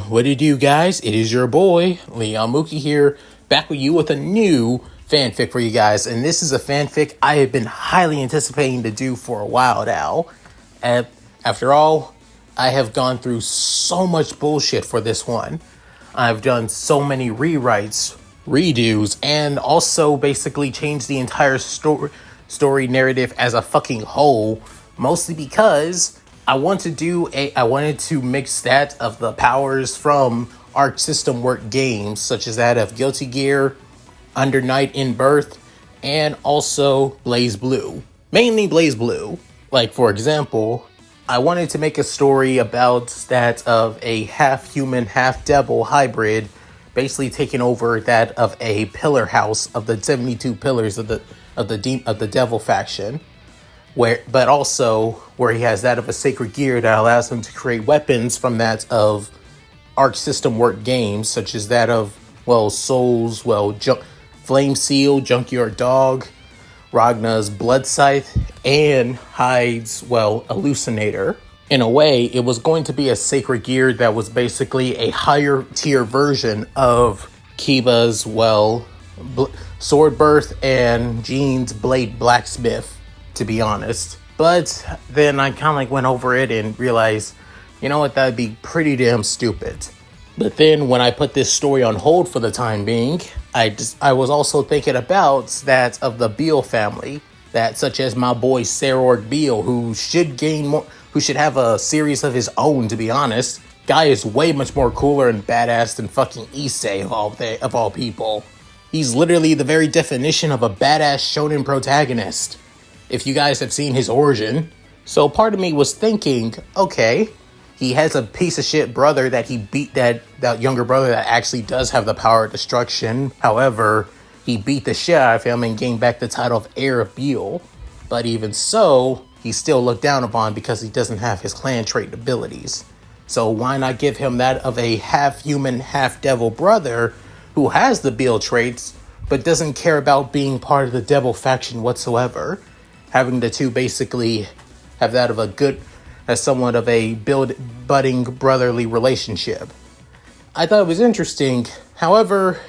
What did you guys? It is your boy, Leon Mookie here, back with you with a new fanfic for you guys. And this is a fanfic I have been highly anticipating to do for a while now. And after all, I have gone through so much bullshit for this one. I've done so many rewrites, redos, and also basically changed the entire story narrative as a fucking whole, mostly because I wanted to mix that of the powers from Arc System Work games, such as that of Guilty Gear, Under Night in Birth, and also Blazblue. Mainly Blazblue. Like, for example, I wanted to make a story about that of a half-human, half-devil hybrid, basically taking over that of a pillar house of the 72 pillars of the devil faction. But also where he has that of a sacred gear that allows him to create weapons from that of Arc System Work games, such as that of, Souls, Flame Seal, Junkyard Dog, Ragna's Blood Scythe, and Hyde's, Hallucinator. In a way, it was going to be a sacred gear that was basically a higher tier version of Kiba's, Sword Birth and Jean's Blade Blacksmith, to be honest. But then I kind of went over it and realized, you know what, that'd be pretty damn stupid. But then when I put this story on hold for the time being, I was also thinking about that of the Beale family, that such as my boy Lenora Beale, who should have a series of his own, to be honest. Guy is way much more cooler and badass than fucking Issei of all people. He's literally the very definition of a badass shonen protagonist, if you guys have seen his origin. So part of me was thinking, okay, he has a piece of shit brother that he beat, that younger brother that actually does have the power of destruction. However, he beat the shit out of him and gained back the title of heir of Beale. But even so, he's still looked down upon because he doesn't have his clan trait abilities. So why not give him that of a half-human, half-devil brother who has the Beale traits, but doesn't care about being part of the devil faction whatsoever? Having the two basically have that of as somewhat of a budding brotherly relationship. I thought it was interesting. However,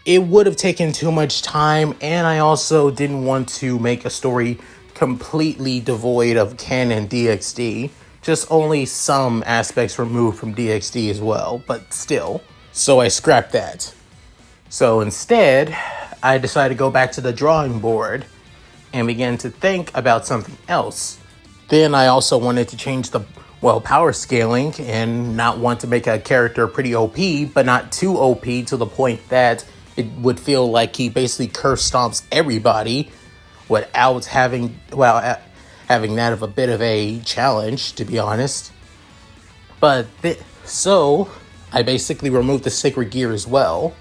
it would have taken too much time, and I also didn't want to make a story completely devoid of canon DxD. Just only some aspects removed from DxD as well, but still. So I scrapped that. So instead, I decided to go back to the drawing board and began to think about something else. Then I also wanted to change the power scaling and not want to make a character pretty OP, but not too OP to the point that it would feel like he basically curse stomps everybody without having that of a bit of a challenge, to be honest. So I basically removed the sacred gear as well.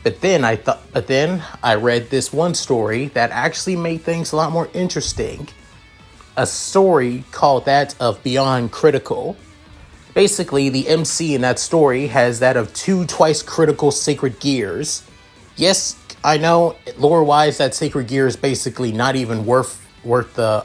But then I read this one story that actually made things a lot more interesting. A story called that of Beyond Critical. Basically, the MC in that story has that of 2 twice critical sacred gears. Yes, I know, lore-wise, that sacred gear is basically not even worth the,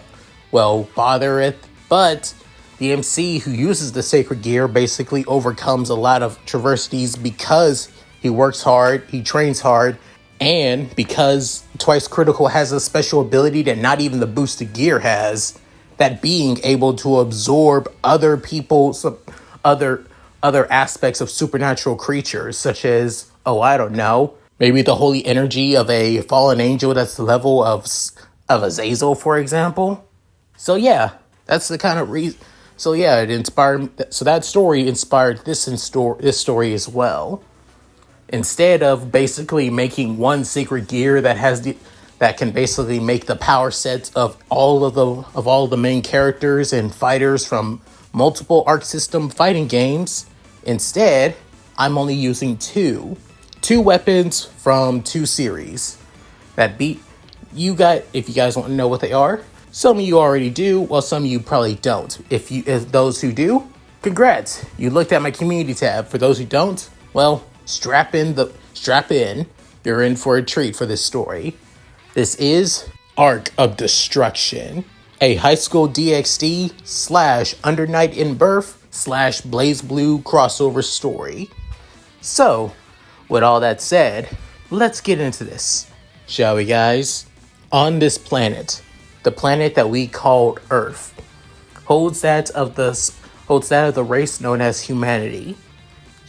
bother it. But the MC who uses the sacred gear basically overcomes a lot of traversities because he works hard, he trains hard, and because Twice Critical has a special ability that not even the boosted gear has, that being able to absorb other people's other aspects of supernatural creatures, such as, maybe the holy energy of a fallen angel that's the level of Azazel, for example. So yeah, that's the kind of reason. So yeah, it inspired. So that story inspired this story as well. Instead of basically making one secret gear that can basically make the power sets of all of the main characters and fighters from multiple Arc System fighting games, instead I'm only using two weapons from 2 series that beat you guys. If you guys want to know what they are, some of you already do, while some of you probably don't. If those who do, Congrats, you looked at my community tab. For those who don't, well, strap in. You're in for a treat for this story. This is Arc of Destruction, a Highschool DxD / Under Night in Birth / Blazblue crossover story. So, with all that said, let's get into this, shall we, guys? On this planet, the planet that we called Earth, holds that of the race known as humanity.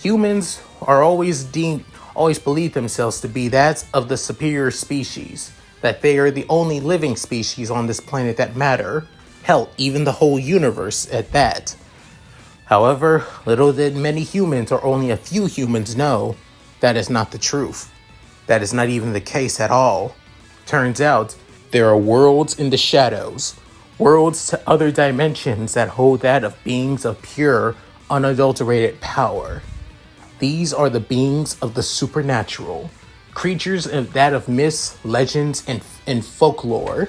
Humans are always believe themselves to be that of the superior species, that they are the only living species on this planet that matter, hell, even the whole universe at that. However, little did many humans, or only a few humans, know that is not the truth. That is not even the case at all. Turns out, there are worlds in the shadows, worlds to other dimensions that hold that of beings of pure, unadulterated power. These are the beings of the supernatural, creatures of that of myths, legends, and folklore.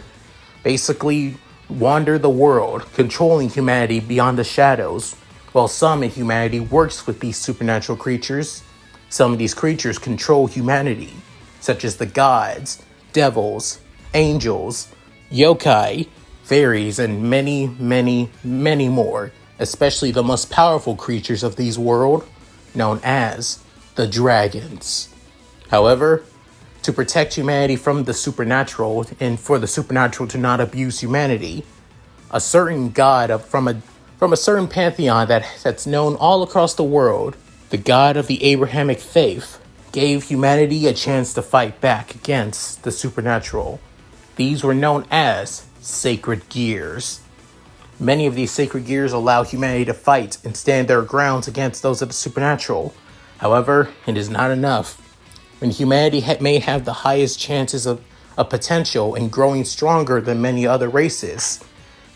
Basically, wander the world, controlling humanity beyond the shadows, while some in humanity works with these supernatural creatures. Some of these creatures control humanity, such as the gods, devils, angels, yokai, fairies, and many, many, many more, especially the most powerful creatures of these worlds, known as the dragons. However, to protect humanity from the supernatural and for the supernatural to not abuse humanity, a certain god from a certain pantheon that's known all across the world, the god of the Abrahamic faith, gave humanity a chance to fight back against the supernatural. These were known as sacred gears. Many of these sacred gears allow humanity to fight and stand their grounds against those of the supernatural. However, it is not enough. When humanity may have the highest chances of potential and growing stronger than many other races,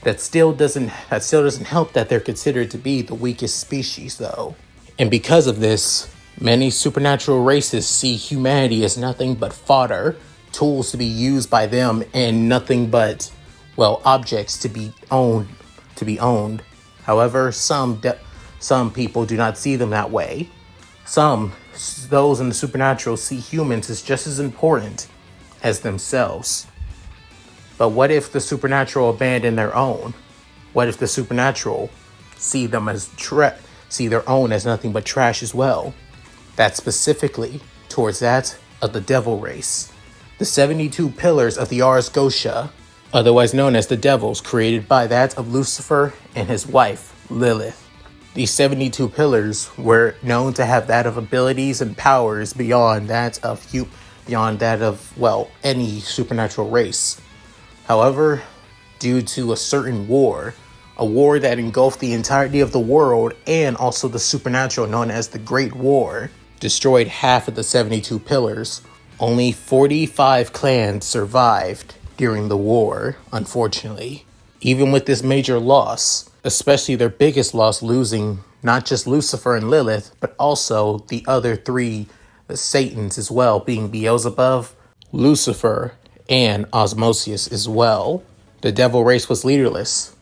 that still doesn't help that they're considered to be the weakest species, though. And because of this, many supernatural races see humanity as nothing but fodder, tools to be used by them, and nothing but, objects to be owned. However, some people do not see them that way. Those in the supernatural see humans as just as important as themselves. But what if the supernatural abandon their own? What if the supernatural see their own as nothing but trash as well? That's specifically towards that of the devil race. The 72 pillars of the Ars Goetia, otherwise known as the devils, created by that of Lucifer and his wife, Lilith. These 72 pillars were known to have that of abilities and powers beyond that of any supernatural race. However, due to a certain war, a war that engulfed the entirety of the world and also the supernatural known as the Great War, destroyed half of the 72 pillars, only 45 clans survived during the war, unfortunately. Even with this major loss, especially their biggest loss, losing not just Lucifer and Lilith, but also the other three Satans as well, being Beelzebub, Lucifer, and Osmosis as well. The devil race was leaderless,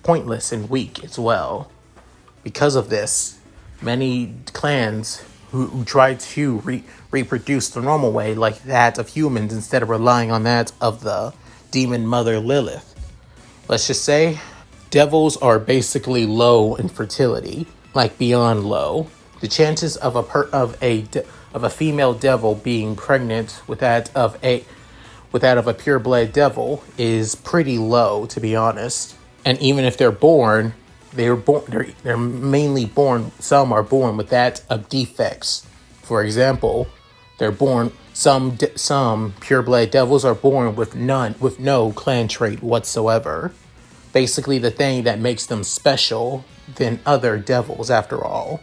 pointless, and weak as well. Because of this, many clans who tried to reproduce the normal way, like that of humans, instead of relying on that of the demon mother Lilith. Let's just say devils are basically low in fertility, like beyond low. The chances of a female devil being pregnant with that of a pureblood devil is pretty low, to be honest. And even if they're born, they're mainly born. Some are born with that of defects. For example, some pureblood devils are born with no clan trait whatsoever. Basically, the thing that makes them special than other devils, after all.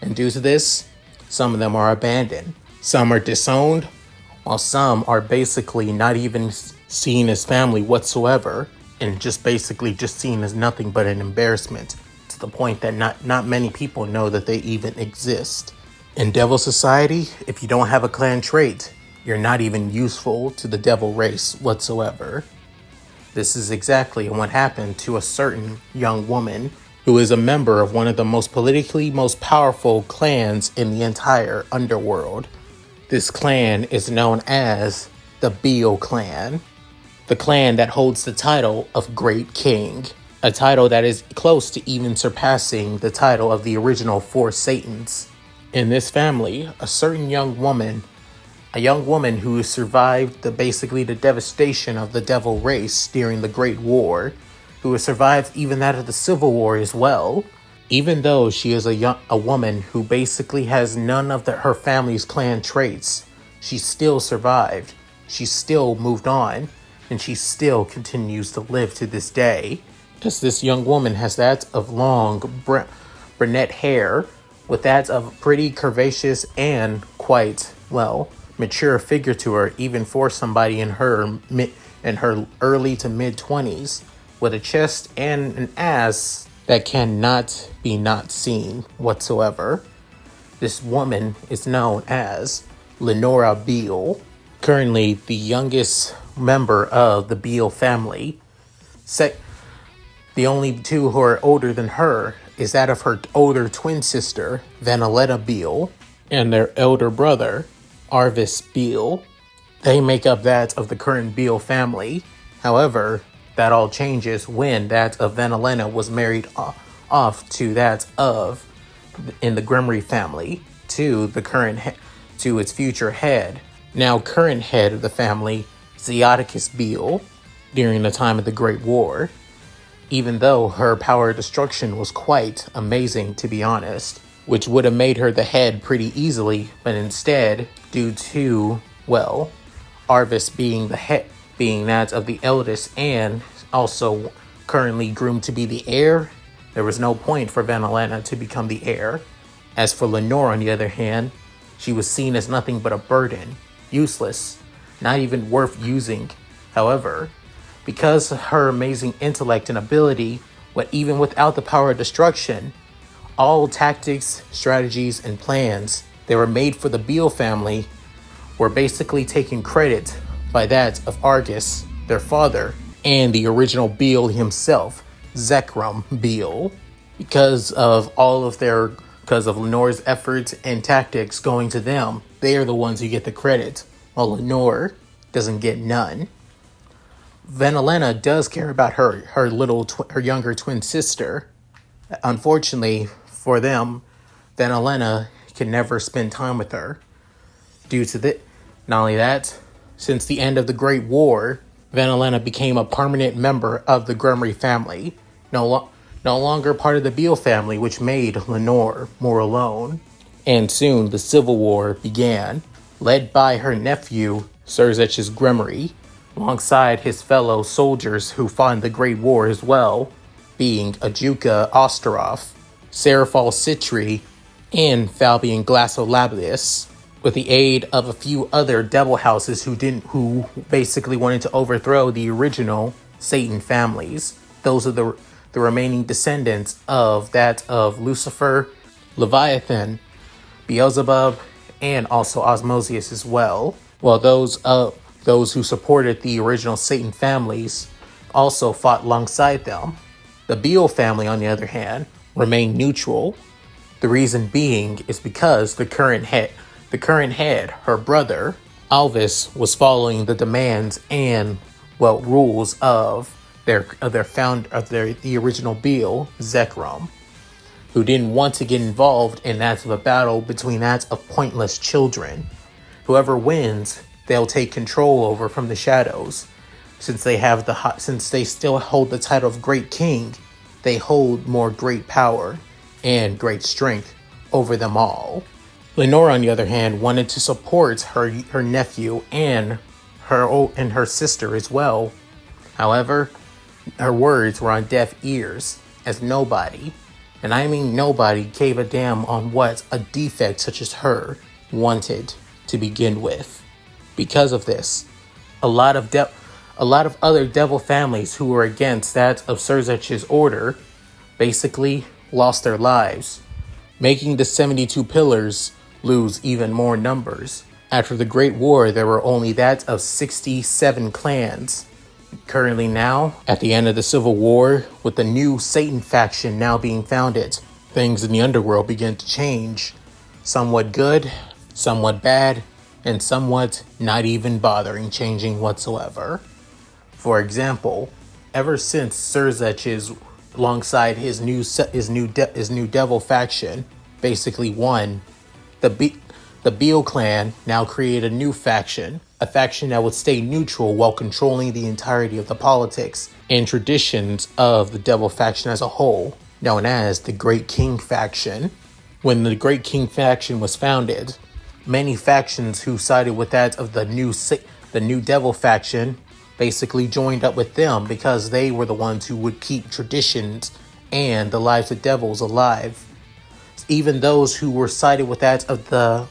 And due to this, some of them are abandoned. Some are disowned, while some are basically not even seen as family whatsoever, and just seen as nothing but an embarrassment, to the point that not many people know that they even exist. In Devil Society, if you don't have a clan trait, you're not even useful to the devil race whatsoever. This is exactly what happened to a certain young woman who is a member of one of the most politically most powerful clans in the entire underworld. This clan is known as the Beale clan, the clan that holds the title of Great King, a title that is close to even surpassing the title of the original four Satans. In this family, a certain young woman who survived basically the devastation of the devil race during the Great War, who has survived even that of the Civil War as well. Even though she is a woman who basically has none of her family's clan traits, she still survived. She still moved on, and she still continues to live to this day. Because this young woman has that of long brunette hair, with that of pretty curvaceous and quite, mature figure to her, even for somebody in her early to mid 20s, with a chest and an ass that cannot be not seen whatsoever. This woman is known as Lenora Beale, currently the youngest member of the Beale family. The only two who are older than her is that of her older twin sister, Lenora Beale, and their elder brother, Arvis Beale. They make up that of the current Beale family. However, that all changes when that of Vanellina was married off to that of, in the Grimry family, to its future head, now current head of the family, Zeoticus Beale, during the time of the Great War. Even though her power of destruction was quite amazing, to be honest, which would have made her the head pretty easily, but instead, due to, Arvis being the head, being that of the eldest and also currently groomed to be the heir, there was no point for Vanellina to become the heir. As for Lenora, on the other hand, she was seen as nothing but a burden, useless, not even worth using. However, because of her amazing intellect and ability, even without the power of destruction, all tactics, strategies, and plans that were made for the Beale family were basically taken credit by that of Argus, their father, and the original Beale himself, Zekrom Beale. Because of Lenore's efforts and tactics going to them, they are the ones who get the credit, while Lenore doesn't get none. Vanellina does care about her younger twin sister. Unfortunately for them, Vanellina can never spend time with her. Due to that, not only that, since the end of the Great War, Vanellina became a permanent member of the Grimry family, no longer part of the Beale family, which made Lenore more alone. And soon the Civil War began, led by her nephew, Serzech's Grimry, alongside his fellow soldiers who fought in the Great War as well, being Ajuka Osteroff, Serafal Citri, and Fabian Glassolabius, with the aid of a few other devil houses who basically wanted to overthrow the original Satan families. Those are the remaining descendants of that of Lucifer, Leviathan, Beelzebub, and also Osmosius as well. While those who supported the original Satan families also fought alongside them. The Beale family, on the other hand, remained neutral. The reason being is because the current head, her brother, Alvis, was following the demands and rules of the original Beale, Zekrom, who didn't want to get involved in that of a battle between that of pointless children. Whoever wins, they'll take control over from the shadows. Since they still hold the title of Great King, they hold more great power and great strength over them all. Lenora, on the other hand, wanted to support her nephew and her sister as well. However, her words were on deaf ears, as nobody, and I mean nobody, gave a damn on what a defect such as her wanted to begin with. Because of this, a lot of other devil families who were against that of Serzech's order basically lost their lives, making the 72 pillars lose even more numbers. After the Great War, there were only that of 67 clans Currently now, at the end of the Civil War, with the new Satan faction now being founded, things in the underworld begin to change. Somewhat good, somewhat bad, and somewhat not even bothering changing whatsoever. For example, ever since Serzech's, alongside his new devil faction, basically won, the Beale clan now created a new faction, a faction that would stay neutral while controlling the entirety of the politics and traditions of the devil faction as a whole, known as the Great King faction. When the Great King faction was founded, many factions who sided with that of the new devil faction basically joined up with them because they were the ones who would keep traditions and the lives of devils alive. Even those who were sided with that of the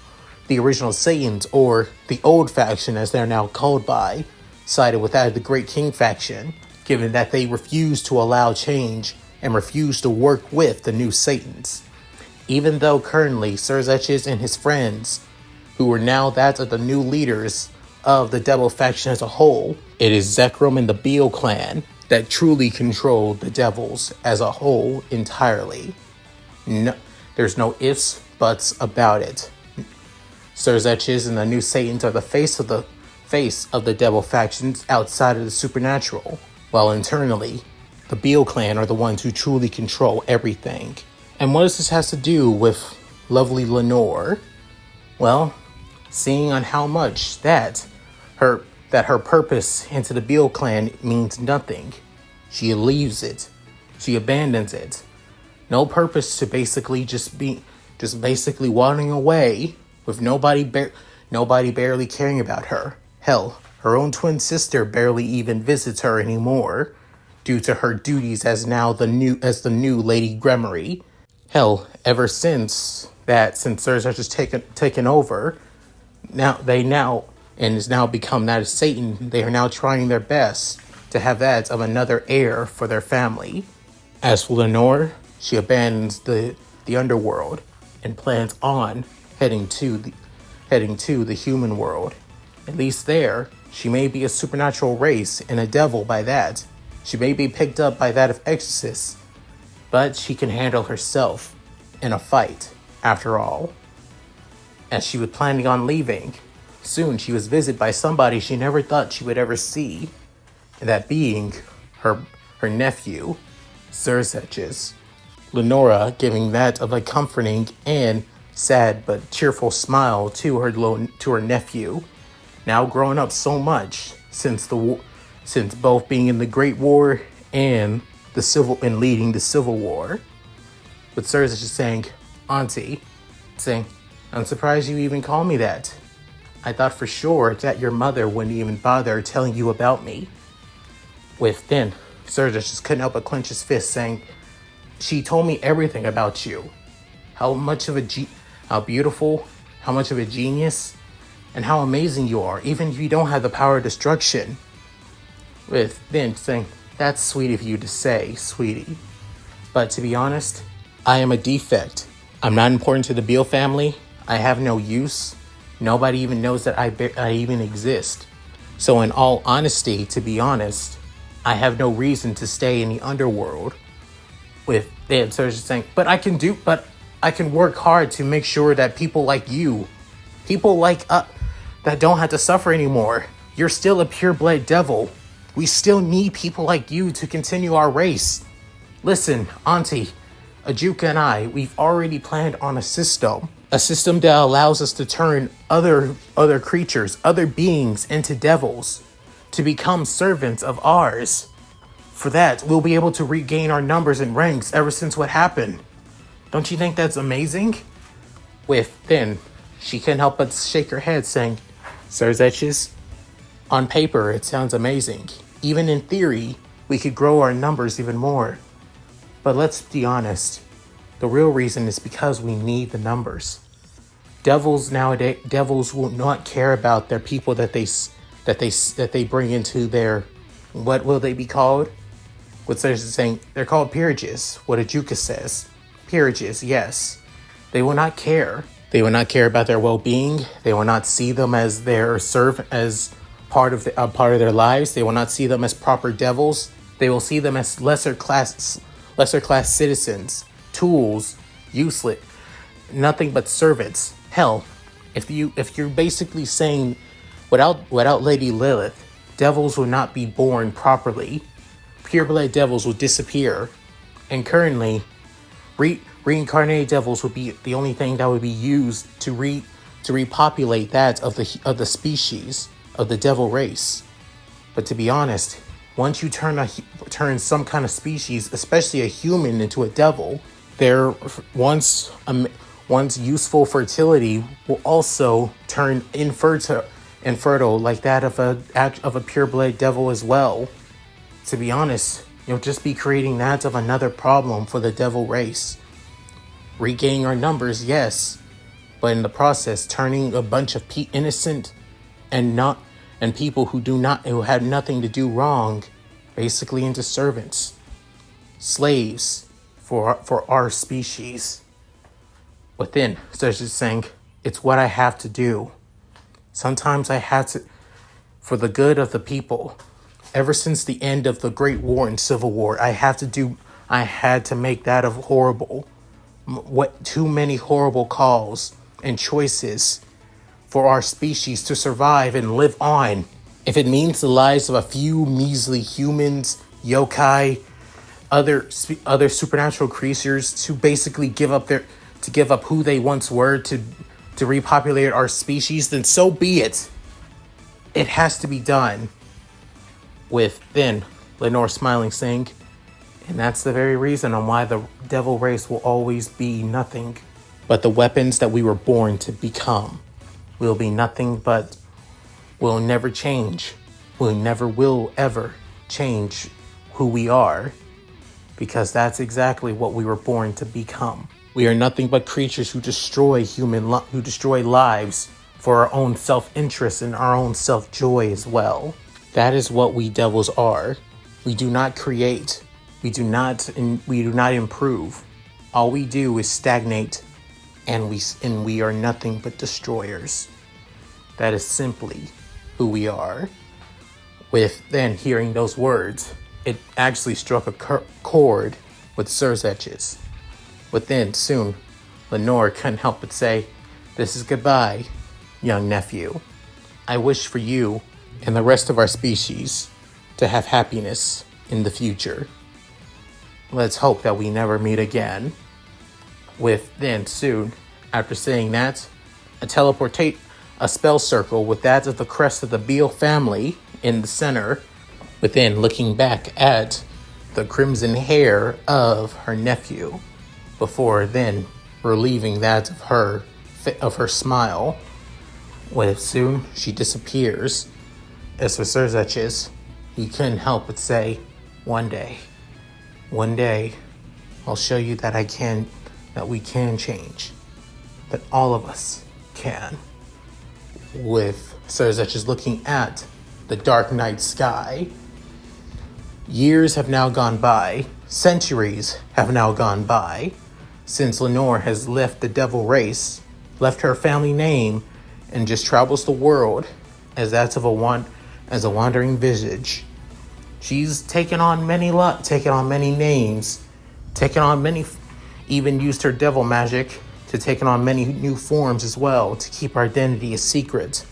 original Saiyans, or the old faction as they're now called by, sided with that of the Great King faction, given that they refused to allow change and refused to work with the new Satans. Even though currently Serzech and his friends, who are now that of the new leaders of the devil faction as a whole, it is Zekrom and the Beale clan that truly control the devils as a whole entirely. No, there's no ifs, buts about it. Serzech's and the new Satans are the face of the devil factions outside of the supernatural, while internally, the Beale clan are the ones who truly control everything. And what does this have to do with lovely Lenora? Well, seeing on how much that her purpose into the Beale clan means nothing, she leaves it. She abandons it. No purpose to basically just basically wandering away with nobody barely caring about her. Hell, her own twin sister barely even visits her anymore, due to her duties as the new Lady Gremory. Hell, ever since Serzech has taken over, and has now become that of Satan, they are now trying their best to have that of another heir for their family. As for Lenore, she abandons the underworld and plans on heading to the human world. At least there, she may be a supernatural race and a devil by that. She may be picked up by that of exorcists, but she can handle herself in a fight, after all. As she was planning on leaving, soon she was visited by somebody she never thought she would ever see, that being her nephew, Serzech's. Lenora giving that of a comforting and sad but cheerful smile to her nephew, now grown up so much since both being in the Great War and leading the Civil War. But Serzech is saying, Auntie, I'm surprised you even call me that. I thought for sure that your mother wouldn't even bother telling you about me. Then Serzech just couldn't help but clench his fist, saying, she told me everything about you. How beautiful, how much of a genius, and how amazing you are, even if you don't have the power of destruction. Then saying, that's sweet of you to say, sweetie. But to be honest, I am a defect. I'm not important to the Beale family. I have no use. Nobody even knows that I even exist. So in all honesty, to be honest, I have no reason to stay in the underworld. Then Serzech saying, but I can work hard to make sure that people like you, that don't have to suffer anymore. You're still a pure-blood devil. We still need people like you to continue our race. Listen, Auntie, Ajuka and I, we've already planned on a system that allows us to turn other creatures, other beings into devils, to become servants of ours. For that, we'll be able to regain our numbers and ranks ever since what happened. Don't you think that's amazing? Then, she can't help but shake her head, saying, Serzech's, on paper, it sounds amazing. Even in theory, we could grow our numbers even more. But let's be honest, the real reason is because we need the numbers. Devils will not care about their people that they bring into their, what will they be called? What Serzech is saying, they're called peerages. What Ajuka says, peerages, yes. They will not care. They will not care about their well-being. They will not see them as part of their lives. They will not see them as proper devils. They will see them as lesser class citizens, tools, useless, nothing but servants. Hell, if you're basically saying without Lady Lilith, devils will not be born properly. Pureblood devils will disappear, and currently, reincarnated devils would be the only thing that would be used to repopulate that of the species of the devil race. But to be honest, once you turn some kind of species, especially a human, into a devil, their once useful fertility will also turn infertile like that of a pureblood devil as well. To be honest, you'll just be creating that of another problem for the devil race. Regaining our numbers, yes, but in the process, turning a bunch of innocent and people who had nothing to do wrong, basically into servants, slaves for our species. Within, so just saying, it's what I have to do. Sometimes I had to, for the good of the people. Ever since the end of the Great War and Civil War, I had to make that of horrible. Too many horrible calls and choices for our species to survive and live on. If it means the lives of a few measly humans, yokai, other supernatural creatures to basically give up who they once were to repopulate our species, then so be it. It has to be done. With then Lenora smiling, saying, and that's the very reason on why the devil race will always be nothing but the weapons that we were born to become. Will be nothing but will never change. We never will ever change who we are, because that's exactly what we were born to become. We are nothing but creatures who destroy lives for our own self-interest and our own self-joy as well. That is what we devils are. We do not create. We do not improve. All we do is stagnate, and we are nothing but destroyers. That is simply who we are. With then hearing those words, it actually struck a chord with Serzech's. Within soon, Lenora couldn't help but say, "This is goodbye, young nephew. I wish for you and the rest of our species to have happiness in the future. Let's hope that we never meet again." With then soon, after saying that, a spell circle with that of the crest of the Beale family in the center, within looking back at the crimson hair of her nephew, before then relieving that of her smile. When soon she disappears, as for Serzech's, he couldn't help but say, one day, I'll show you that we can change, that all of us can. With Serzech's looking at the dark night sky, years have now gone by, centuries have now gone by, since Lenore has left the devil race, left her family name, and just travels the world as that of a wandering visage. She's taken on many names, even used her devil magic to take on many new forms as well to keep her identity a secret.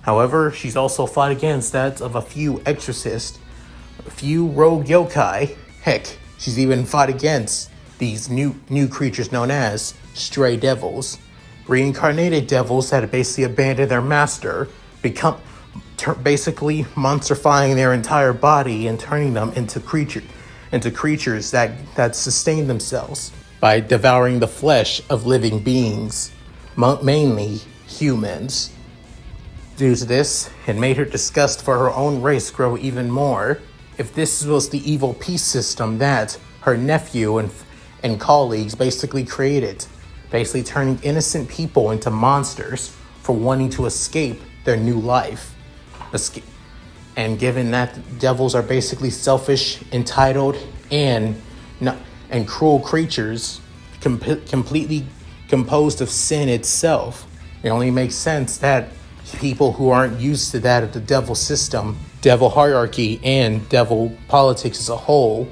However, she's also fought against that of a few exorcists, a few rogue yokai. Heck, she's even fought against these new creatures known as stray devils, reincarnated devils that have basically abandoned their master, basically monsterifying their entire body and turning them into creatures that sustain themselves by devouring the flesh of living beings, mainly humans. Due to this, it made her disgust for her own race grow even more. If this was the evil peace system that her nephew and colleagues basically created, basically turning innocent people into monsters for wanting to escape their new life. And given that devils are basically selfish, entitled, and cruel creatures, completely composed of sin itself, it only makes sense that people who aren't used to that of the devil system, devil hierarchy, and devil politics as a whole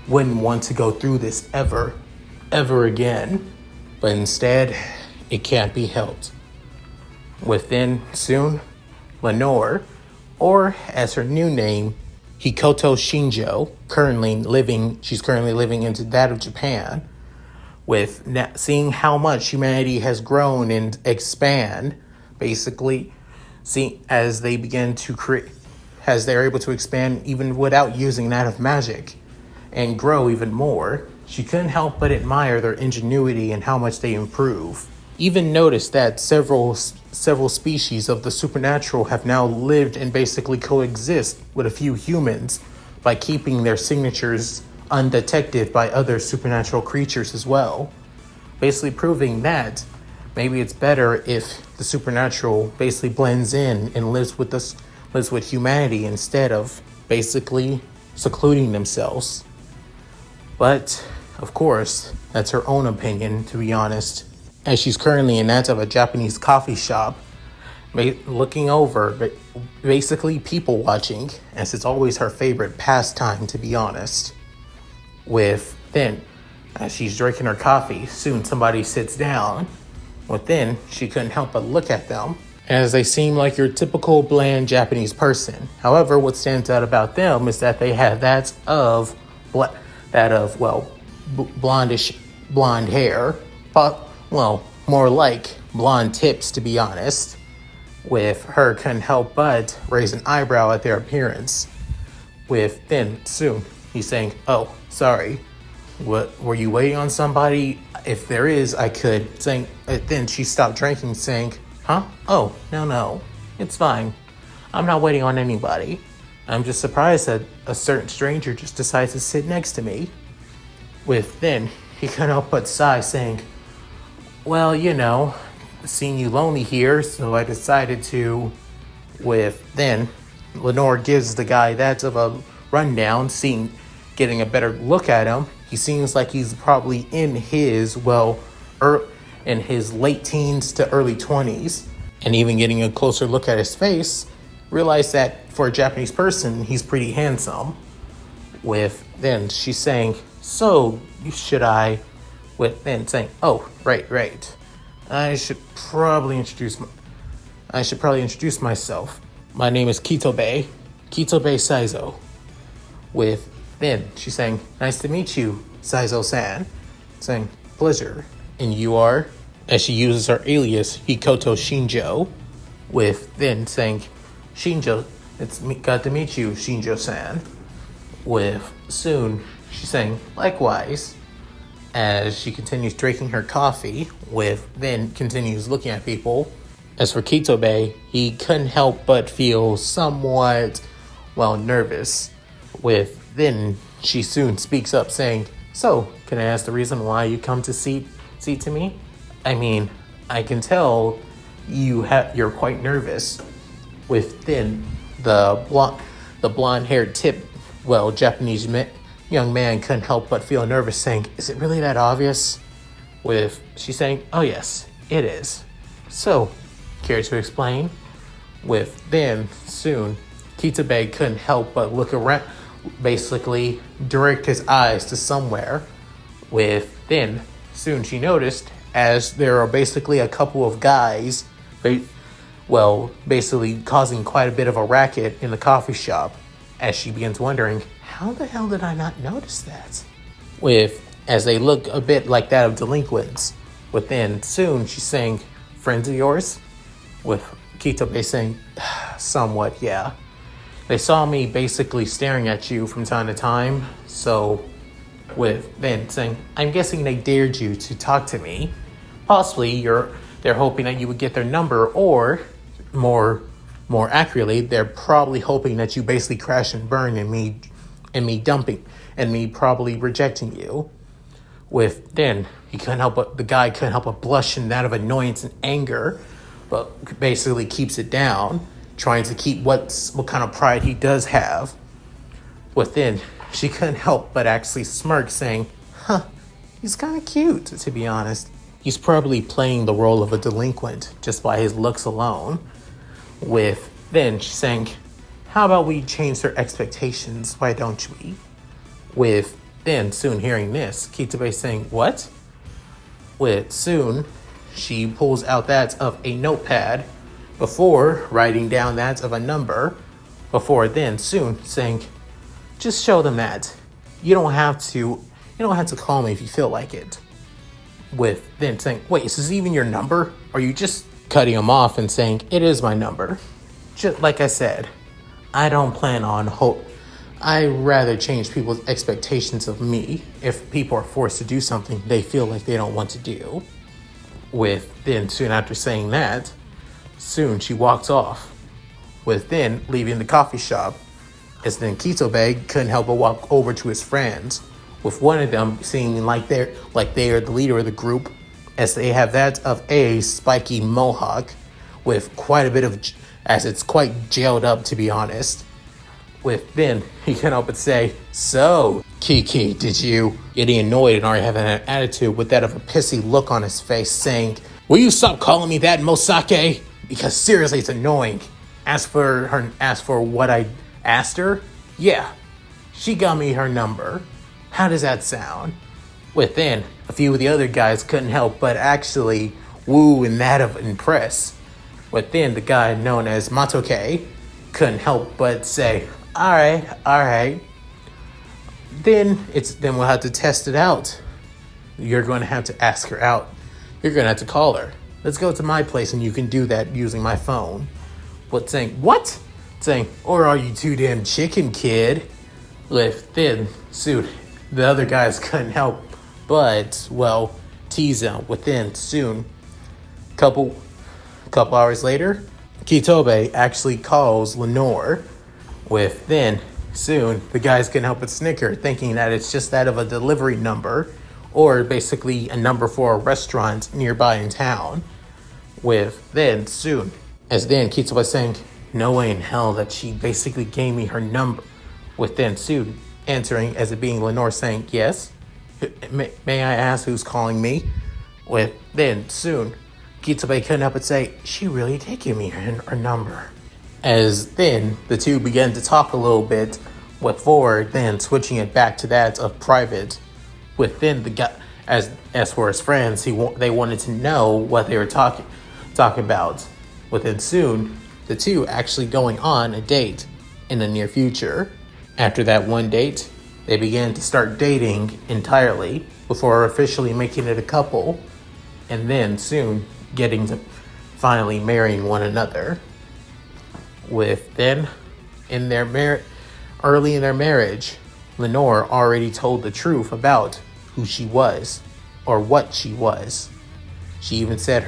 wouldn't want to go through this ever again. But instead, it can't be helped. Within soon, Lenora, or as her new name, Hikoto Shinjo, she's currently living into that of Japan, with seeing how much humanity has grown and expand, basically, as they begin to create, as they're able to expand even without using that of magic, and grow even more, she couldn't help but admire their ingenuity and how much they improve. Even noticed that several species of the supernatural have now lived and basically coexist with a few humans by keeping their signatures undetected by other supernatural creatures as well. Basically proving that maybe it's better if the supernatural basically blends in and lives with humanity instead of basically secluding themselves. But, of course, that's her own opinion, to be honest, as she's currently in that of a Japanese coffee shop, looking over, but basically people watching, as it's always her favorite pastime, to be honest. As she's drinking her coffee, soon somebody sits down. She couldn't help but look at them, as they seem like your typical bland Japanese person. However, what stands out about them is that they have blonde hair, but, well, more like blonde tips, to be honest. With her couldn't help but raise an eyebrow at their appearance. Soon he's saying, "Oh, sorry. What, were you waiting on somebody? If there is, I could." Then she stopped drinking, saying, "Huh? Oh, no. It's fine. I'm not waiting on anybody. I'm just surprised that a certain stranger just decides to sit next to me." He couldn't help but sigh, saying, "Well, seeing you lonely here, so I decided to." Lenore gives the guy that of a rundown, getting a better look at him. He seems like he's probably in his late teens to early 20s. And even getting a closer look at his face, realized that for a Japanese person, he's pretty handsome. She's saying, "So, should I?" Saying, "Oh, right. I should probably introduce myself. My name is Kitobe Saizo." She's saying, "Nice to meet you, Saizo-san." Saying, "Pleasure. And you are?" As she uses her alias, Hikoto Shinjo. Saying, "Shinjo, glad to meet you, Shinjo-san." Soon, she's saying, "Likewise." As she continues drinking her coffee, continues looking at people. As for Kitobe, he couldn't help but feel somewhat, nervous. She soon speaks up, saying, "So, can I ask the reason why you come to see to me? I mean, I can tell you're quite nervous." The blonde-haired Japanese young man couldn't help but feel nervous, saying, "Is it really that obvious?" She's saying, "Oh yes, it is. So, care to explain?" Soon, Kitabe couldn't help but look around, basically direct his eyes to somewhere. Soon she noticed, as there are basically a couple of guys, basically causing quite a bit of a racket in the coffee shop, as she begins wondering, how the hell did I not notice that? As they look a bit like that of delinquents. Soon she's saying, "Friends of yours?" Kitobe saying, "Somewhat, yeah. They saw me basically staring at you from time to time, so..." Saying, "I'm guessing they dared you to talk to me. Possibly they're hoping that you would get their number, or more accurately, they're probably hoping that you basically crash and burn and me dumping and me probably rejecting you." The guy couldn't help but blush in that of annoyance and anger, but basically keeps it down, trying to keep what kind of pride he does have. She couldn't help but actually smirk, saying, "Huh, he's kind of cute, to be honest." He's probably playing the role of a delinquent just by his looks alone. With then she's saying, how about we change their expectations? Why don't we? With then soon hearing this, Kitabe saying, what? With soon, she pulls out that of a notepad before writing down that of a number. Before then soon saying, just show them that. You don't have to call me if you feel like it. With then saying, wait, is this even your number? Or are you just cutting him off and saying, it is my number? Just like I said, I don't plan on I rather change people's expectations of me if people are forced to do something they feel like they don't want to do. With then soon after saying that, soon she walks off. With then leaving the coffee shop, as then Kitobe couldn't help but walk over to his friends, with one of them seeming like they are the leader of the group, as they have that of a spiky mohawk with quite a bit of, as it's quite jailed up to be honest. With then he couldn't help but say, so Kiki, did you getting annoyed and already having an attitude with that of a pissy look on his face, saying, will you stop calling me that, Mosake? Because seriously, it's annoying. As for what I asked her, yeah, she got me her number. How does that sound? Within, a few of the other guys couldn't help but actually woo and that of impress. Within, the guy known as Matoke couldn't help but say, all right. Then we'll have to test it out. You're going to have to ask her out. You're going to have to call her. Let's go to my place and you can do that using my phone. But saying, what? Saying, or are you too damn chicken, kid? With then, soon, the other guys couldn't help but, well, tease him. Within, soon, couple hours later, Kitobe actually calls Lenore. With then, soon, the guys couldn't help but snicker, thinking that it's just that of a delivery number, or basically a number for a restaurant nearby in town. With then, soon, as then Kitobe saying, no way in hell that she basically gave me her number. With then soon answering as it being Lenore saying, yes, may I ask who's calling me? With then soon Kitobe couldn't help but say, she really did give me her number. As then the two began to talk a little bit, with forward then switching it back to that of private. With then the guy, as for his friends, they wanted to know what they were talking about. Within soon, the two actually going on a date in the near future. After that one date, they began to start dating entirely before officially making it a couple, and then soon getting to finally marrying one another. With then, early in their marriage, Lenore already told the truth about who she was, or what she was. She even said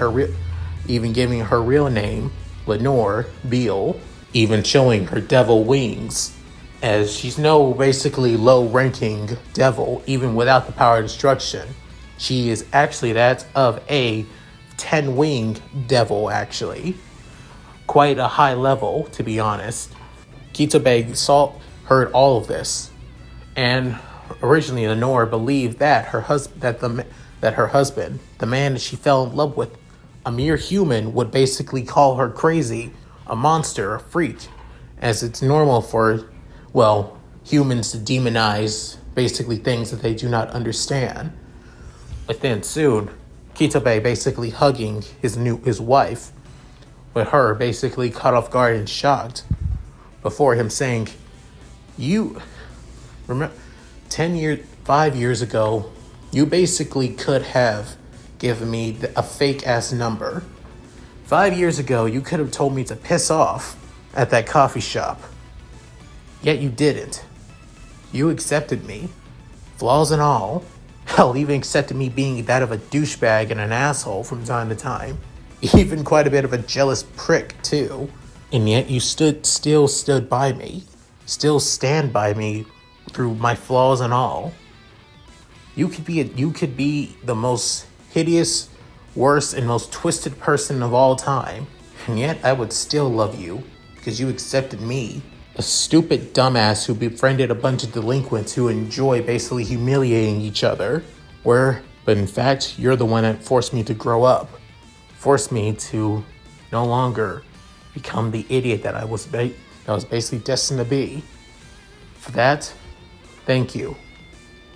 even giving her real name, Lenora Beale, even showing her devil wings, as she's no basically low-ranking devil, even without the power of destruction. She is actually that of a 10-winged devil, actually. Quite a high level, to be honest. Kitobe heard all of this, and originally Lenore believed that her husband, the man that she fell in love with, a mere human, would basically call her crazy, a monster, a freak, as it's normal for, well, humans to demonize basically things that they do not understand. But then soon, Kitobe basically hugging his wife, with her basically caught off guard and shocked, before him saying, you remember 5 years ago, you basically could have given me a fake ass number. 5 years ago, you could have told me to piss off at that coffee shop. Yet you didn't. You accepted me, flaws and all. Hell, even accepted me being that of a douchebag and an asshole from time to time. Even quite a bit of a jealous prick too. And yet you still stood by me. Still stand by me through my flaws and all. You could be the most hideous, worst, and most twisted person of all time, and yet I would still love you because you accepted me, a stupid dumbass who befriended a bunch of delinquents who enjoy basically humiliating each other. But in fact, you're the one that forced me to grow up, forced me to no longer become the idiot that I was basically destined to be. For that, thank you,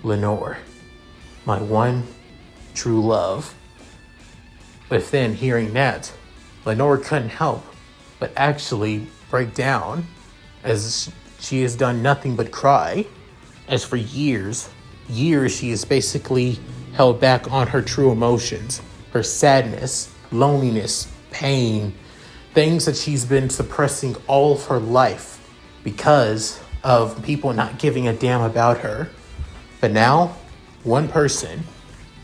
Lenore, my one true love. But then hearing that, Lenore couldn't help but actually break down, as she has done nothing but cry, as for years she has basically held back on her true emotions, her sadness, loneliness, pain, things that she's been suppressing all of her life because of people not giving a damn about her. But now, one person,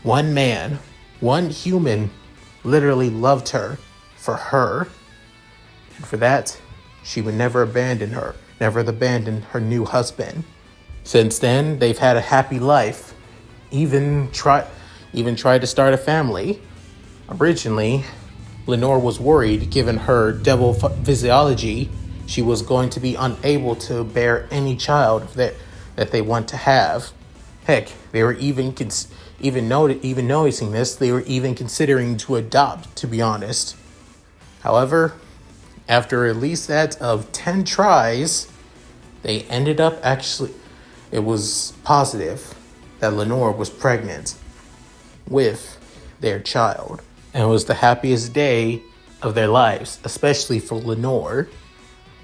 one man, one human literally loved her for her. And for that, she would never abandon her new husband. Since then, they've had a happy life, even tried to start a family. Originally, Lenore was worried, given her devil physiology, she was going to be unable to bear any child that they want to have. Heck, they were even noticing this. They were even considering to adopt, to be honest. However, after at least that of 10 tries, they ended up it was positive that Lenore was pregnant with their child. And it was the happiest day of their lives, especially for Lenore.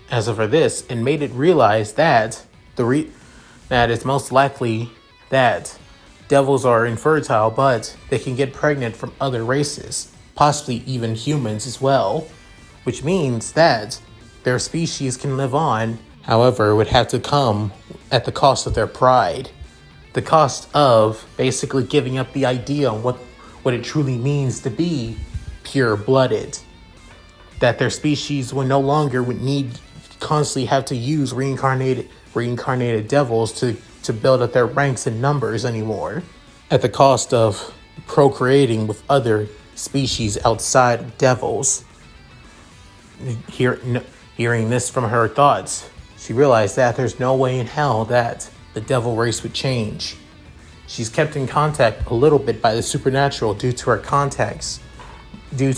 As for this, it made it realize that that it's most likely that devils are infertile, but they can get pregnant from other races, possibly even humans as well, which means that their species can live on. However, it would have to come at the cost of their pride, the cost of basically giving up the idea on what it truly means to be pure-blooded, that their species would no longer constantly have to use reincarnated devils to build up their ranks and numbers anymore, at the cost of procreating with other species outside of devils. Hearing this from her thoughts, she realized that there's no way in hell that the devil race would change. She's kept in contact a little bit by the supernatural due to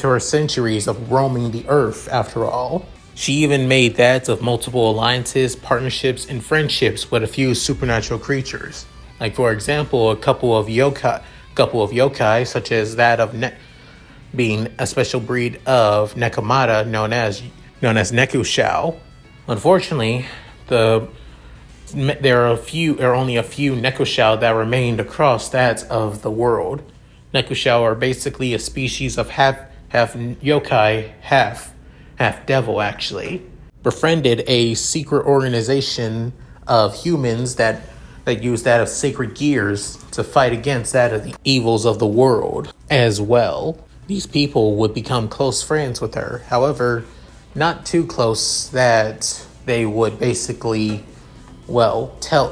her centuries of roaming the earth, after all. She even made that of multiple alliances, partnerships, and friendships with a few supernatural creatures. Like, for example, a couple of yokai, such as that of being a special breed of Nekomata known as Nekushao. Unfortunately, there are only a few Nekushao that remained across that of the world. Nekushao are basically a species of half yokai, half devil, actually. Befriended a secret organization of humans that use that of sacred gears to fight against that of the evils of the world as well. These people would become close friends with her. However, not too close that they would basically, tell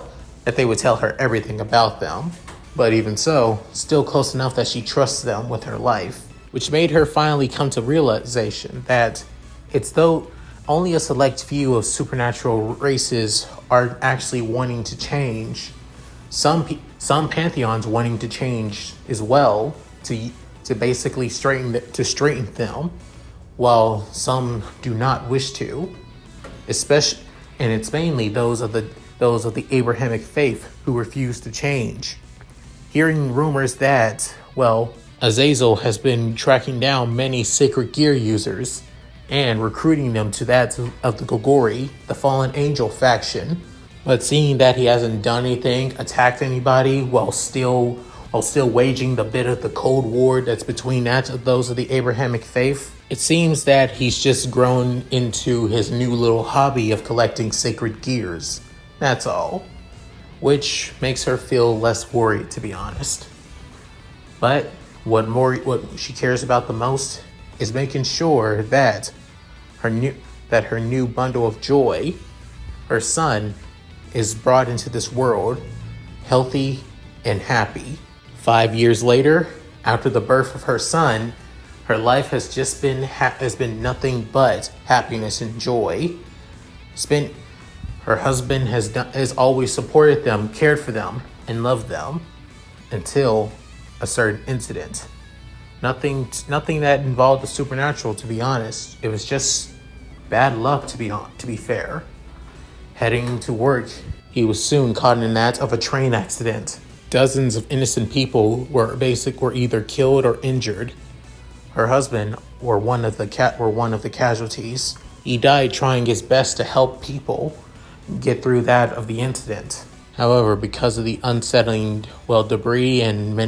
her everything about them. But even so, still close enough that she trusts them with her life, which made her finally come to realization that it's though only a select few of supernatural races are actually wanting to change. Some pantheons wanting to change as well to basically straighten them, while some do not wish to. And it's mainly those of the Abrahamic faith who refuse to change. Hearing rumors that, Azazel has been tracking down many sacred gear users and recruiting them to that of the Gogori, the fallen angel faction. But seeing that he hasn't done anything, attacked anybody, while still waging the bit of the Cold War that's between those of the Abrahamic faith, it seems that he's just grown into his new little hobby of collecting sacred gears. That's all. Which makes her feel less worried, to be honest. But what she cares about the most is making sure that her new bundle of joy, her son, is brought into this world healthy and happy. 5 years later, after the birth of her son, her life has just been nothing but happiness and joy. Her husband has always supported them, cared for them, and loved them until a certain incident. Nothing that involved the supernatural, to be honest. It was just bad luck to be fair. Heading to work, he was soon caught in an act of a train accident. Dozens of innocent people were either killed or injured. Her husband were one of the casualties. He died trying his best to help people get through that of the incident. However, because of the unsettling debris and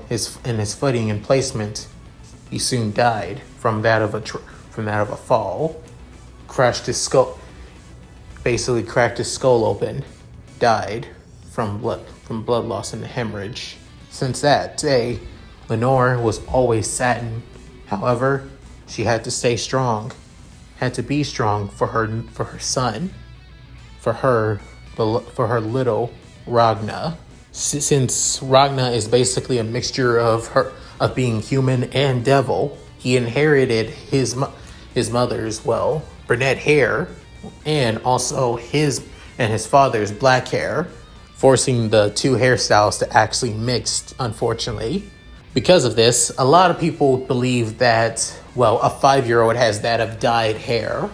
his footing and placement, he soon died from that of a fall. Crashed his skull, basically cracked his skull open, died from blood loss and hemorrhage. Since that day, Lenora was always saddened. However, she had to stay strong, had to be strong for her son, for her little Ragna. Since Ragna is basically a mixture of being human and devil, he inherited his mother's brunette hair, and also his father's black hair, forcing the two hairstyles to actually mix, unfortunately. Because of this, a lot of people believe that, a 5-year-old has that of dyed hair.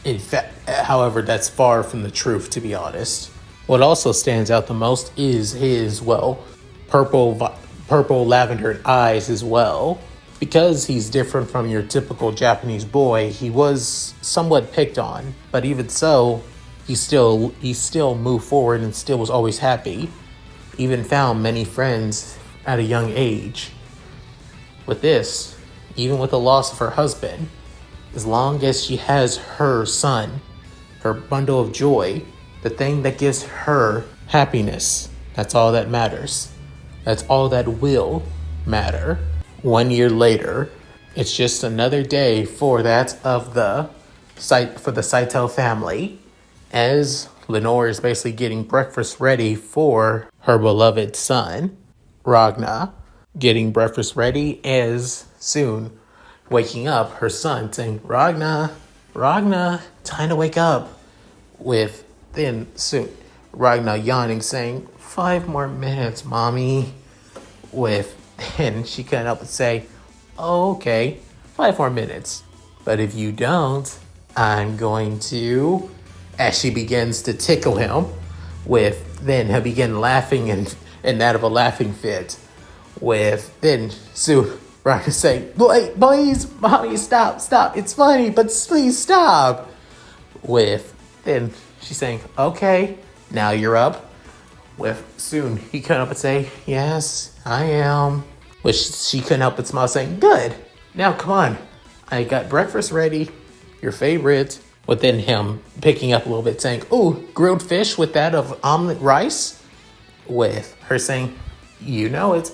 In fact, however, that's far from the truth, to be honest. What also stands out the most is his, purple lavendered eyes as well. Because he's different from your typical Japanese boy, he was somewhat picked on, but even so, he still moved forward and still was always happy. Even found many friends at a young age. With this, even with the loss of her husband, as long as she has her son, her bundle of joy, the thing that gives her happiness, that's all that matters. That's all that will matter. 1 year later, it's just another day for the Saito family, as Lenore is basically getting breakfast ready for her beloved son, Ragna, getting breakfast ready, as soon waking up her son saying, Ragna, time to wake up. With then soon Ragna yawning saying, 5 more minutes, mommy. With then she couldn't help but say, oh, okay, 5 more minutes. But if you don't, I'm going to, as she begins to tickle him, with then he'll begin laughing and that of a laughing fit. With then soon Ragna saying, please, mommy, stop, it's funny, but please stop. With then she's saying, okay, now you're up. With soon he couldn't help but say, yes, I am. Which she couldn't help but smile, saying, good, now come on, I got breakfast ready, your favorite. Within him picking up a little bit, saying, ooh, grilled fish with that of omelet rice. With her saying, you know it.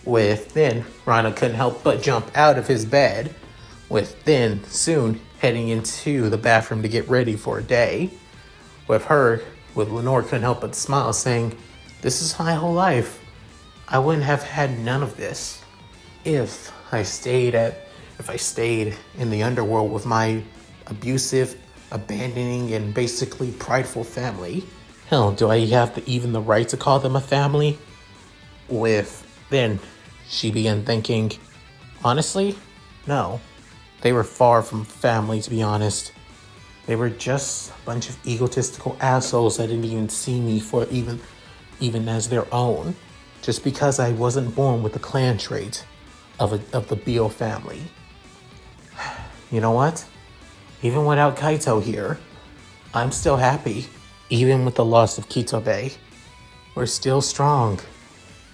With then Ragna couldn't help but jump out of his bed. With then soon heading into the bathroom to get ready for a day. With Lenore couldn't help but smile, saying, this is my whole life. I wouldn't have had none of this if I stayed in the underworld with my abusive, abandoning, and basically prideful family. Hell, do I have even the right to call them a family? Then she began thinking, honestly, no. They were far from family, to be honest. They were just a bunch of egotistical assholes that didn't even see me for even as their own. Just because I wasn't born with the clan trait of the Beale family. You know what? Even without Kaito here, I'm still happy. Even with the loss of Kitobe, we're still strong.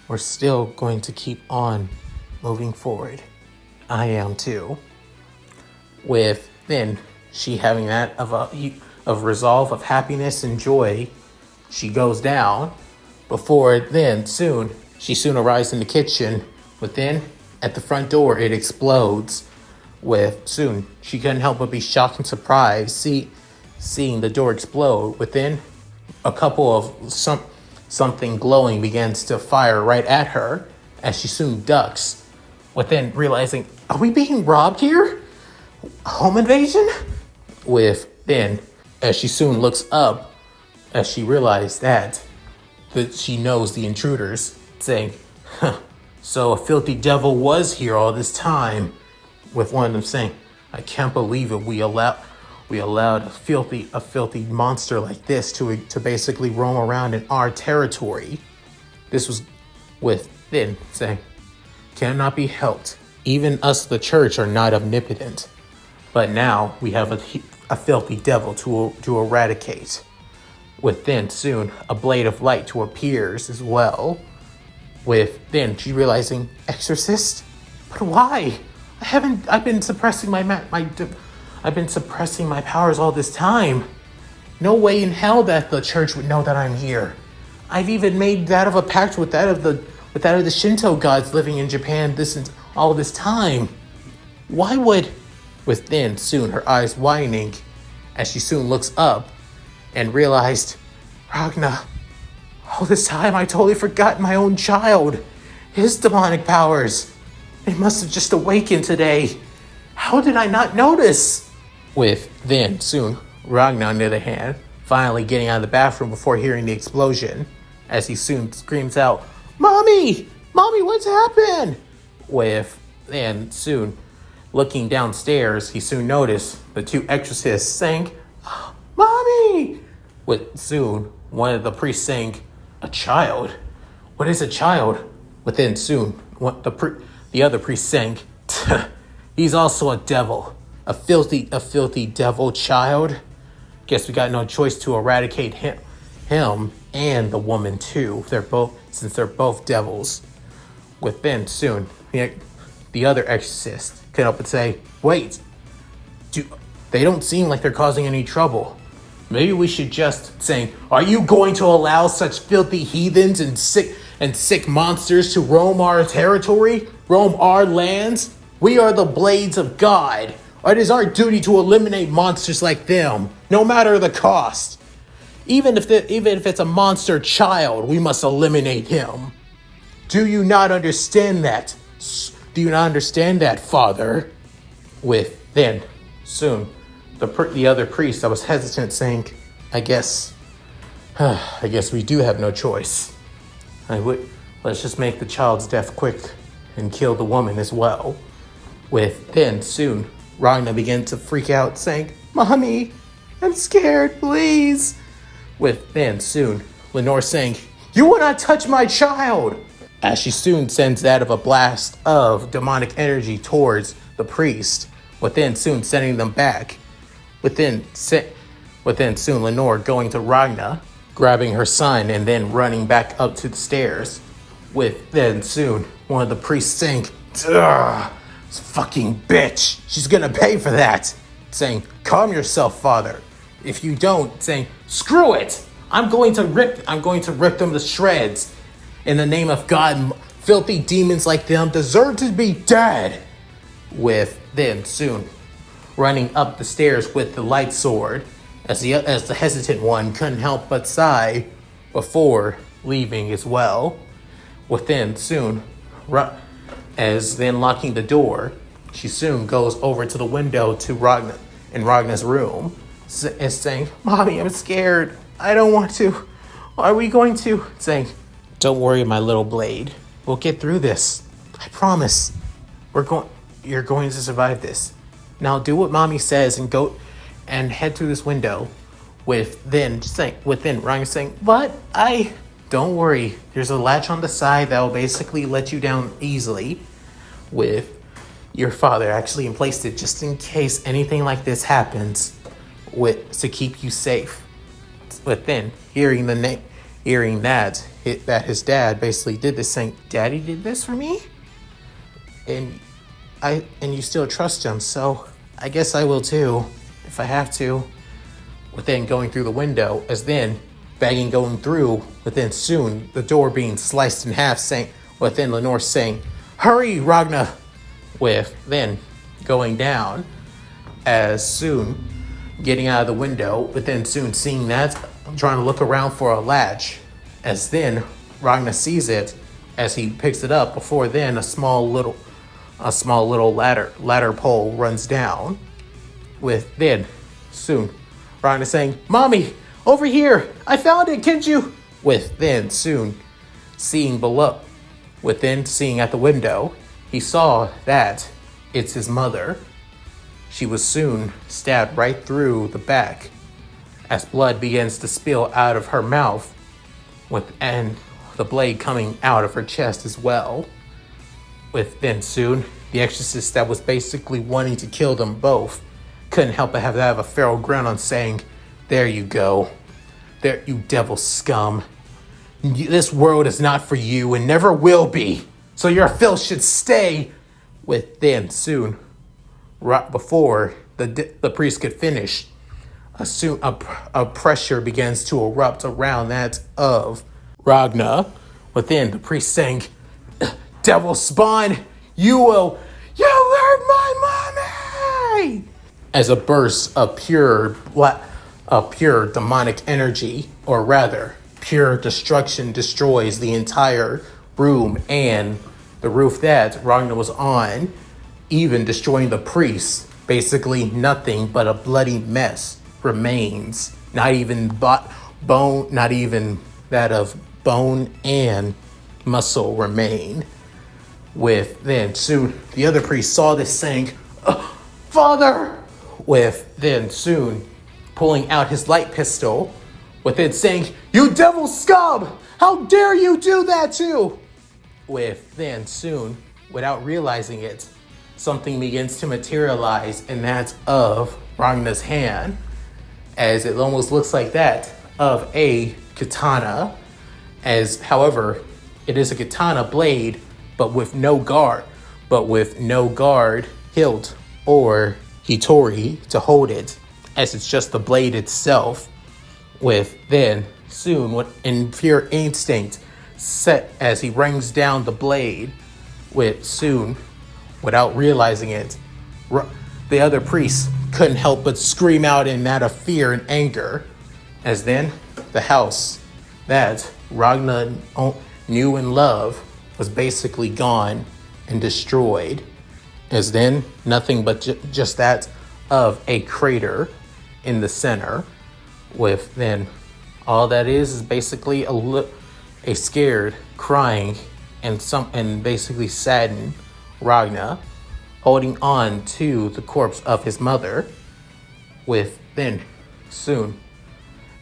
We're still going to keep on moving forward. I am too. With then she having that of resolve, of happiness and joy, she goes down. Before then, she soon arrives in the kitchen. Within, at the front door, it explodes. With soon, she couldn't help but be shocked and surprised seeing the door explode. Within, a couple of something glowing begins to fire right at her as she soon ducks. Within, realizing, are we being robbed here? Home invasion? With then, as she soon looks up, as she realized that she knows the intruders, saying, huh, so a filthy devil was here all this time. With one of them saying, I can't believe it. We allowed a filthy monster like this to basically roam around in our territory. This was within saying, cannot be helped. Even us, the church, are not omnipotent. But now we have a filthy devil to eradicate. Within soon, a blade of light to appears as well. Within, she realizing, exorcist? But why? I've been suppressing I've been suppressing my powers all this time. No way in hell that the church would know that I'm here. I've even made that of a pact with that of the Shinto gods living in Japan all this time. Why would... Within, soon, her eyes widening as she soon looks up and realized, Ragna, all this time I totally forgot my own child. His demonic powers. They must have just awakened today. How did I not notice? Within, soon, Ragna, on the other hand, finally getting out of the bathroom before hearing the explosion, as he soon screams out, Mommy! Mommy, what's happened? Within, soon, looking downstairs, he soon noticed the two exorcists saying, Mommy! With soon, one of the priests saying, a child? What is a child? Within soon, the other priest saying, he's also a devil. A filthy devil child. Guess we got no choice to eradicate him and the woman too. Since they're both devils. Within soon, the other exorcist could help but say, wait, they don't seem like they're causing any trouble. Maybe we should just say, are you going to allow such filthy heathens and sick monsters to roam our territory, roam our lands? We are the blades of God. It is our duty to eliminate monsters like them, no matter the cost. Even if it's a monster child, we must eliminate him. Do you not understand that? Do you not understand that, Father? Then, soon, the other priest that was hesitant saying, I guess we do have no choice. Let's just make the child's death quick and kill the woman as well. Then, soon, Ragna began to freak out saying, Mommy, I'm scared, please. Then, soon, Lenore saying, you will not touch my child! As she soon sends that of a blast of demonic energy towards the priest, within soon sending them back. Within soon Lenore going to Ragna, grabbing her son and then running back up to the stairs. Then soon one of the priests saying, ugh, this fucking bitch, she's gonna pay for that. Saying, calm yourself, Father. If you don't, saying, screw it, I'm going to rip them to shreds. In the name of God, filthy demons like them deserve to be dead. Then soon, running up the stairs with the light sword, as the hesitant one couldn't help but sigh before leaving as well. Then soon, as then locking the door, she soon goes over to the window to Ragna's room, and saying, Mommy, I'm scared. I don't want to. Are we going to? Saying, don't worry, my little blade. We'll get through this. I promise. You're going to survive this. Now do what Mommy says and go and head through this window. Ragna saying, what? Don't worry. There's a latch on the side that will basically let you down easily. Your father actually placed it just in case anything like this happens, to keep you safe. Then hearing that his dad basically did this, saying, Daddy did this for me? And you still trust him, so I guess I will too, if I have to. Then going through the window, as then begging going through, then soon the door being sliced in half, saying, then Lenore saying, hurry, Ragna! Then going down, as soon getting out of the window, then soon seeing that, trying to look around for a latch, as then Ragna sees it as he picks it up. Before then, a small little ladder pole runs down. Then soon Ragna saying, Mommy, over here, I found it, can't you? Then soon seeing below, seeing at the window, he saw that it's his mother. she was soon stabbed right through the back as blood begins to spill out of her mouth, and the blade coming out of her chest as well. Then soon, the exorcist that was basically wanting to kill them both couldn't help but have a feral grin on, saying, "There you go. There, you devil scum. This world is not for you and never will be. So your filth should stay." Then soon, right before the priest could finish, a pressure begins to erupt around that of Ragna. Within, the priest saying, "Devil spawn, you hurt my mommy!" As a burst of pure demonic energy, or rather, pure destruction destroys the entire room and the roof that Ragna was on, even destroying the priest. Basically, nothing but a bloody mess remains. Not even bone, not even that of bone and muscle remain. Then soon, the other priest saw this, saying, "Father!" Then soon, pulling out his light pistol, it saying, "You devil scum! How dare you do that too?" Then soon, without realizing it, something begins to materialize, and that's of Ragna's hand, as it almost looks like that of a katana, however, it is a katana blade, but with no guard hilt or hitori to hold it, as it's just the blade itself. Then soon, in pure instinct, set as he rings down the blade, soon, without realizing it, the other priest couldn't help but scream out in that of fear and anger, as then the house that Ragna knew and loved was basically gone and destroyed, as then nothing but just that of a crater in the center, then all that is basically a scared, crying, and basically saddened Ragna holding on to the corpse of his mother. Then soon,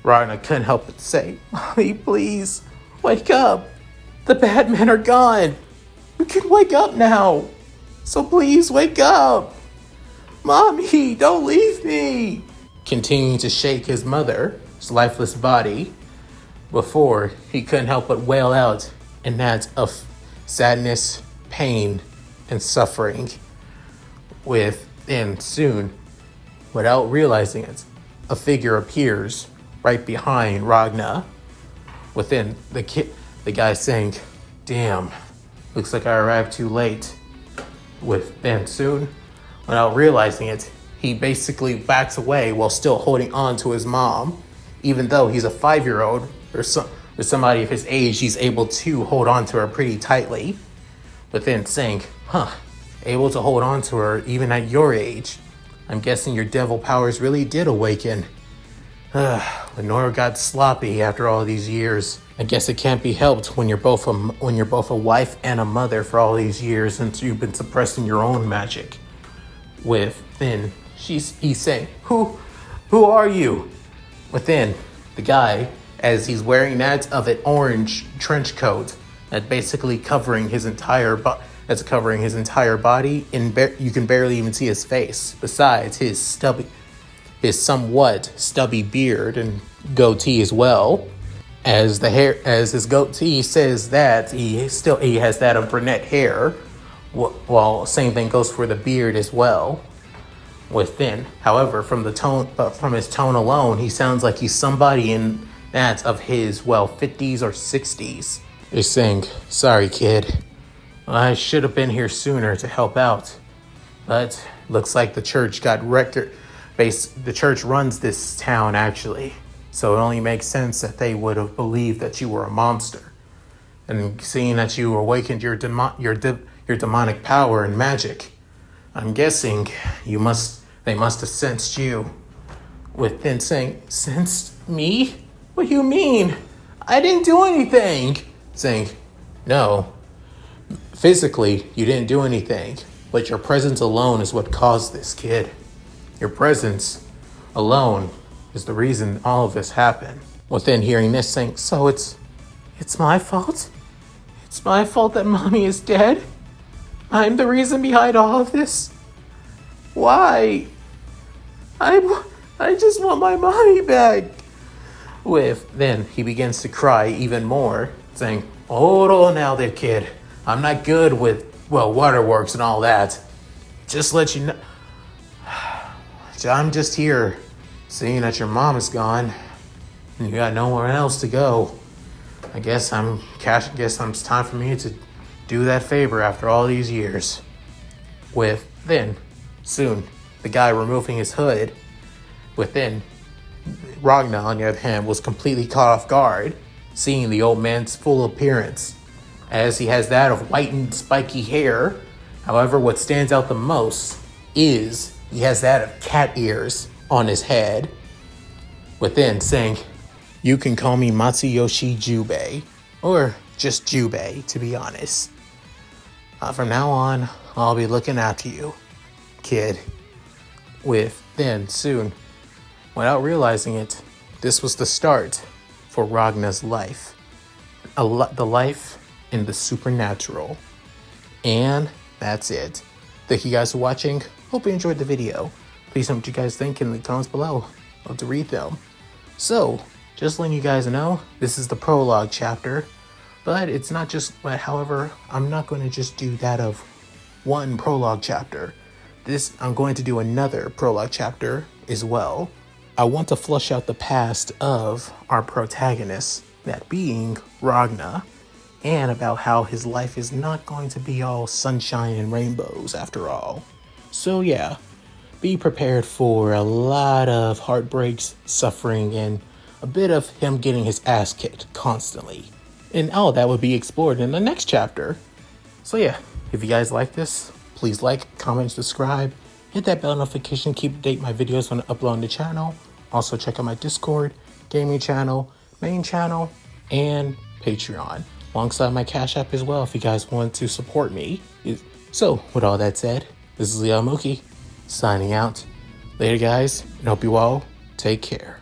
Ragna couldn't help but say, "Mommy, please, wake up. The bad men are gone. You can wake up now. So please wake up. Mommy, don't leave me." Continuing to shake his mother's lifeless body before he couldn't help but wail out in that of sadness, pain, and suffering. Then soon, without realizing it, a figure appears right behind Ragna. Within, the guy saying, "Damn, looks like I arrived too late." Then soon, without realizing it, he basically backs away while still holding on to his mom. Even though he's a 5-year-old or somebody of his age, he's able to hold on to her pretty tightly. Then saying, able to hold on to her even at your age. I'm guessing your devil powers really did awaken. Lenora got sloppy after all these years. I guess it can't be helped when you're both a wife and a mother for all these years, since you've been suppressing your own magic. Then he's saying, Who are you?" Then the guy, as he's wearing that of an orange trench coat that basically covering his entire body, and you can barely even see his face. Besides his somewhat stubby beard and goatee as well, as his goatee says that he has that of brunette hair. While same thing goes for the beard as well. However, from his tone alone, he sounds like he's somebody in that of his 50s or 60s. They're saying, "Sorry, kid. I should have been here sooner to help out, but looks like the church got wrecked. The church runs this town, actually, so it only makes sense that they would have believed that you were a monster. And seeing that you awakened your demonic power and magic, I'm guessing they must have sensed you." Then saying, "Sensed me? What do you mean? I didn't do anything." Saying, "No. Physically, you didn't do anything, but your presence alone is what caused this, kid. Your presence alone is the reason all of this happened. Within hearing this saying, so it's my fault? It's my fault that mommy is dead? I'm the reason behind all of this? Why? I just want my mommy back. Then he begins to cry even more, saying, hold on now there, kid. I'm not good with, waterworks and all that. Just let you know. I'm just here, seeing that your mom is gone, and you got nowhere else to go. I guess it's time for me to do that favor after all these years. Soon, the guy removing his hood, Ragna, on the other hand, was completely caught off guard, seeing the old man's full appearance, as he has that of whitened, spiky hair. However, what stands out the most is he has that of cat ears on his head, saying, you can call me Matsuyoshi Jubei, or just Jubei, to be honest. From now on, I'll be looking after you, kid. Soon, without realizing it, this was the start for Ragna's life. The life in the supernatural. And that's it. Thank you guys for watching. Hope you enjoyed the video. Please tell me what you guys think in the comments below. Love to read them. So, just letting you guys know, this is the prologue chapter. But it's not just, however, I'm not going to just do that of one prologue chapter. I'm going to do another prologue chapter as well. I want to flush out the past of our protagonist, that being Ragna, and about how his life is not going to be all sunshine and rainbows after all. So yeah, be prepared for a lot of heartbreaks, suffering, and a bit of him getting his ass kicked constantly. And all that would be explored in the next chapter. So yeah, if you guys like this, please like, comment, subscribe, hit that bell notification, keep update my videos when I upload on the channel. Also check out my Discord, gaming channel, main channel, and Patreon, alongside my Cash App as well if you guys want to support me. So with all that said, this is Leon Mookie signing out. Later guys, and hope you all take care.